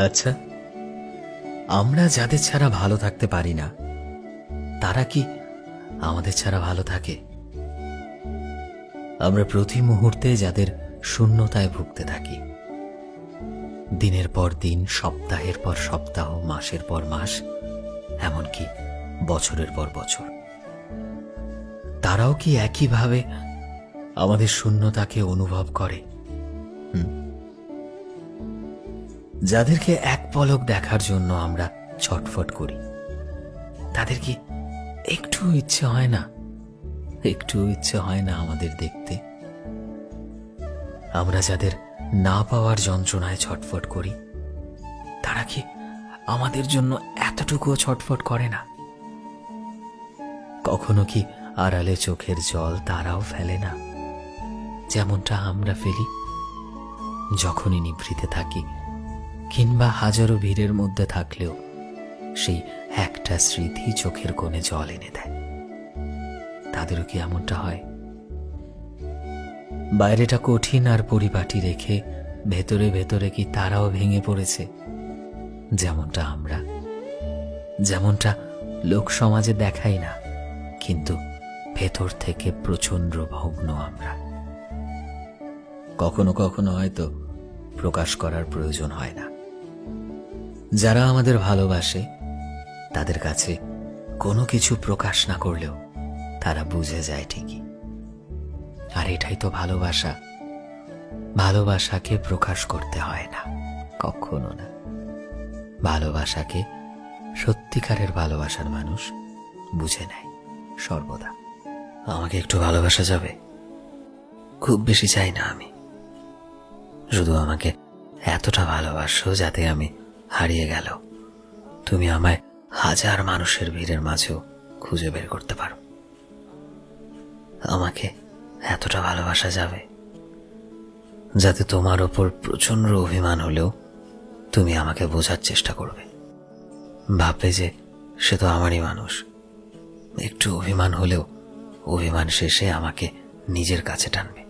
আচ্ছা, আমরা যাদের ছাড়া ভালো থাকতে পারি না তারা কি আমাদের ছাড়া ভালো থাকে? আমরা প্রতি মুহূর্তে যাদের শূন্যতায় ভুগতে থাকি, দিনের পর দিন, সপ্তাহের পর সপ্তাহ, মাসের পর মাস, এমনকি বছরের পর বছর, তারাও কি একইভাবে আমাদের শূন্যতাকে অনুভব করে? যাদেরকে এক পলক দেখার জন্য আমরা ছটফট করি, তাদের কি একটু ইচ্ছে হয় না? একটু ইচ্ছে হয় না আমাদের দেখতে? আমরা যাদের না পাওয়ার যন্ত্রণায় ছটফট করি, তারা কি আমাদের জন্য এতটুকুও ছটফট করে না? কখনো কি আড়ালে চোখের জল তারাও ফেলে না, যেমনটা আমরা ফেলি যখনই নিভৃতে থাকি, কিংবা হাজারো ভিড়ের মধ্যে থাকলেও সেই একটা স্মৃতি চোখের কোণে জল এনে দেয়? তাদেরও কি এমনটা হয়? বাইরেটা কঠিন আর পরিপাটি রেখে ভেতরে ভেতরে কি তারাও ভেঙে পড়েছে, যেমনটা আমরা? যেমনটা লোক সমাজে দেখাই না, কিন্তু ভেতর থেকে প্রচন্ড ভগ্ন আমরা। কখনো কখনো হয়তো প্রকাশ করার প্রয়োজন হয় না। যারা আমাদের ভালোবাসে তাদের কাছে কোনো কিছু প্রকাশ না করলেও তারা বুঝে যায় ঠিকই। আর এটাই তো ভালোবাসা। ভালোবাসাকে প্রকাশ করতে হয় না, কখনো না। ভালোবাসাকে সত্যিকারের ভালোবাসার মানুষ বুঝে নেয় সর্বদা। আমাকে একটু ভালোবাসা যাবে? খুব বেশি চাই না আমি, শুধু আমাকে এতটা ভালোবাসো যাতে আমি হারিয়ে গেল তুমি আমায় হাজার মানুষের ভিড়ের মাঝেও খুঁজে বের করতে পারো। আমাকে এতটা ভালোবাসা যাবে যাতে তোমার ওপর প্রচন্ড অভিমান হলেও তুমি আমাকে বোঝার চেষ্টা করবে, ভাববে যে সে তো আমারই মানুষ। একটু অভিমান হলেও অভিমান শেষে আমাকে নিজের কাছে টানবে।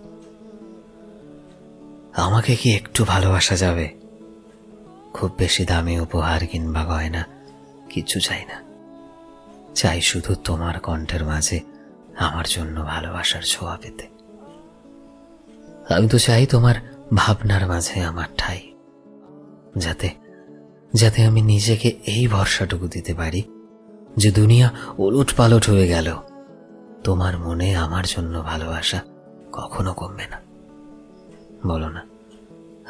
আমাকে কি একটু ভালোবাসা যাবে? খুব বেশি দামি উপহার কিংবা গয়না কিছু চাই না, চাই শুধু তোমার কণ্ঠের মাঝে আমার জন্য ভালোবাসার ছোঁয়া পেতে। আমি তো চাই তোমার ভাবনার মাঝে আমার ঠাঁই, যাতে যাতে আমি নিজেকে এই ভরসাটুকু দিতে পারি যে দুনিয়া ওলট পালট হয়ে গেল, তোমার মনে আমার জন্য ভালোবাসা কখনো কমবে না। বলো না,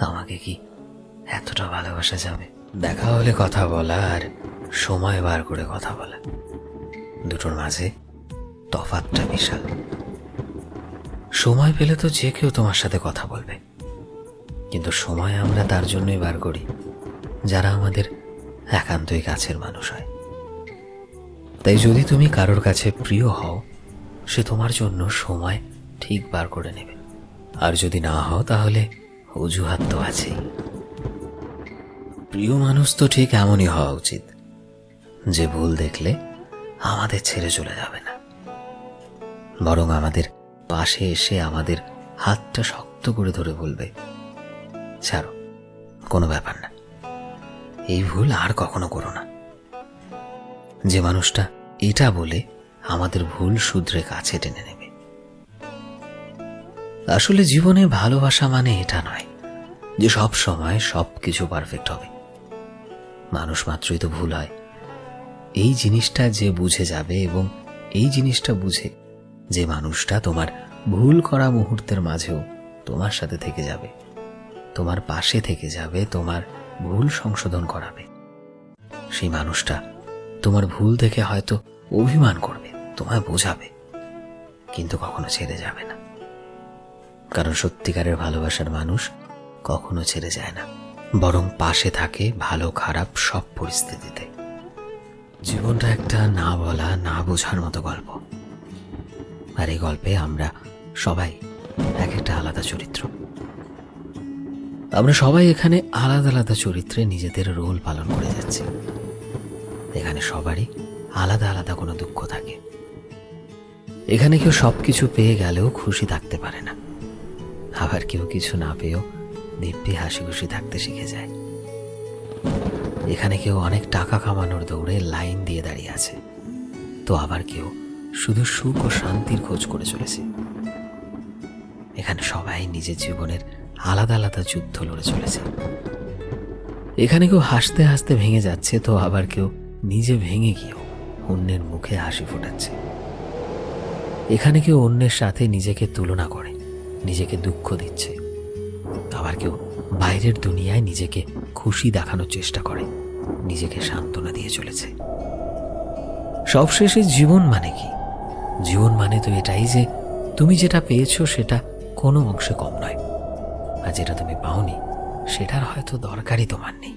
আমাকে কি এতটা ভালোবাসা যাবে? দেখা হলে কথা বলা আর সময় বার করে কথা বলা, দুটোর মাঝে তফাৎটা বিশাল। সময় পেলে তো যে কেউ তোমার সাথে কথা বলবে, কিন্তু সময় আমরা তার জন্যই বার করি যারা আমাদের একান্তই কাছের মানুষ হয়। তাই যদি তুমি কারোর কাছে প্রিয় হও, সে তোমার জন্য সময় ঠিক বার করে নেবে। আর যদি না হও তাহলে অজুহাত তো আছেই। প্রিয় মানুষ তো ঠিক এমনই হওয়া উচিত যে ভুল দেখলে আমাদের ছেড়ে চলে যাবে না, বরং আমাদের পাশে এসে আমাদের হাতটা শক্ত করে ধরে বলবে, ছাড়ো, কোনো ব্যাপার না, এই ভুল আর কখনো করো না। যে মানুষটা এটা বলে আমাদের ভুল শুধরে কাছে টেনে নেবে। আসলে জীবনে ভালোবাসা মানে এটা নয় যে সব সময় সবকিছু পারফেক্ট হবে। মানুষ মাত্রই তো ভুল হয়। এই জিনিসটা যে বুঝে যাবে এবং এই জিনিসটা বুঝে যে মানুষটা তোমার ভুল করা মুহূর্তের মাঝেও তোমার সাথে থেকে যাবে, তোমার পাশে থেকে যাবে, তোমার ভুল সংশোধন করাবে, সেই মানুষটা তোমার ভুল দেখে হয়তো অভিমান করবে, তোমায় বোঝাবে, কিন্তু কখনো ছেড়ে যাবে না। কারণ সত্যিকারের ভালোবাসার মানুষ কখনো ছেড়ে যায় না, বরং পাশে থাকে ভালো খারাপ সব পরিস্থিতিতে। জীবনটা একটা না বলা না বোঝার মতো গল্প, আর এই গল্পে আমরা সবাই এক একটা আলাদা চরিত্র। আমরা সবাই এখানে আলাদা আলাদা চরিত্রে নিজেদের রোল পালন করে যাচ্ছি। এখানে সবারই আলাদা আলাদা কোনো দুঃখ থাকে। এখানে কেউ সবকিছু পেয়ে গেলেও খুশি থাকতে পারে না, আবার কেউ কিছু না পেয়েও দিব্যি হাসি খুশি থাকতে শিখে যায়। এখানে কেউ অনেক টাকা কামানোর দৌড়ে লাইন দিয়ে দাঁড়িয়ে আছে, তো আবার কেউ শুধু সুখ ও শান্তির খোঁজ করে চলেছে। এখানে সবাই নিজের জীবনের আলাদা আলাদা যুদ্ধ লড়ে চলেছে। এখানে কেউ হাসতে হাসতে ভেঙে যাচ্ছে, তো আবার কেউ নিজে ভেঙে গিয়েও অন্যের মুখে হাসি ফোটাচ্ছে। এখানে কেউ অন্যের সাথে নিজেকে তুলনা করে, নিজেকে দুঃখ দিচ্ছে, আবার কেউ বাইরের দুনিয়ায় নিজেকে খুশি দেখানোর চেষ্টা করে, নিজেকে সান্ত্বনা দিয়ে চলেছে। সবশেষে জীবন মানে কি? জীবন মানে তো এটাই যে তুমি যেটা পেয়েছো সেটা কোনো অংশে কম নয়, আর যেটা তুমি পাওনি সেটার হয়তো দরকারই তোমার নেই।